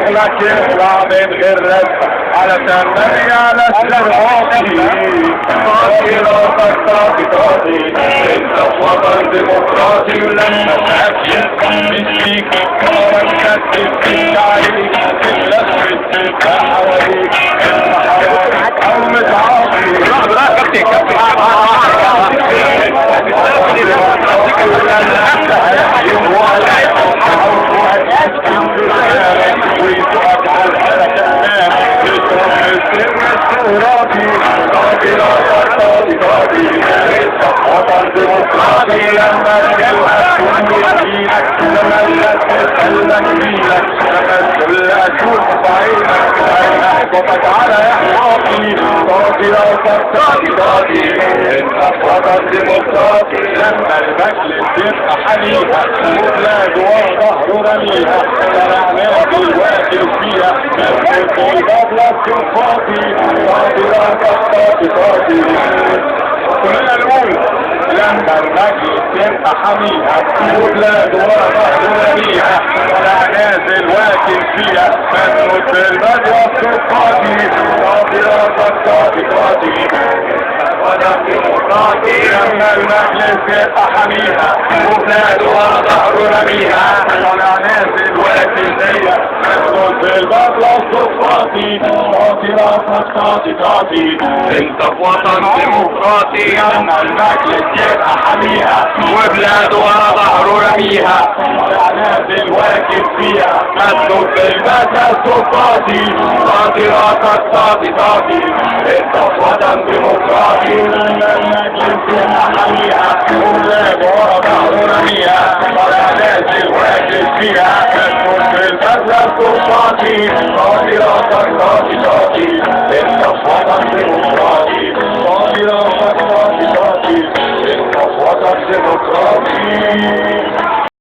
شغلك يطلع من غير رزق علشان مريانة العاطي طاطي راسك طاطي طاطي انت في وطن ديمقراطي ولما تأكل مش فيك كارك كتب فيك عليك تتلفت تلقى حواليك انت حرام او متعاطي وطن ديمقراطي لما الكلمة تكون بيدينك لما تسألك فيك لما تقول أشوف بعينك أين أحكمك على إحباطي طاطي راسك طاطي طاطي انت في وطن ديمقراطي لما المجلس يبقى حليفة وبلاد ورا ظهره رميها شارعنا واكل فيها مسجد البلد تكون فاضي طاطي راسك طاطي طاطي كلنا نقول لما المجلس يبقى حميها وبلاد ورا ظهره رميها ولا نازل واكل فيها مسجد البلد تكون فاضي طاطي راسك طاطي طاطي وطن ديمقراطي لما المجلس يبقى حميها وبلاد ورا ظهره رميها ولا نازل واكل فيها مسجد البلد تكون فاضي طاطي راسك طاطي طاطي انت في وطن ديمقراطي لما المجلس يبقى حميها وبلاد ورا ظهره رميها ولا نازل واكل فيها مسجد البلد تكون فاضي طاطي راسك طاطي طاطي انت في وطن ديمقراطي لما المجلس يبقى حميها وبلاد ورا ظهره رميها ولا نازل واكل فيها مسجد البلد تكون فاضي طاطي راسك طاطي طاطي انت في وطن ديمقراطي طاطي راسك طاطي طاطي انت في وطن ديمقراطي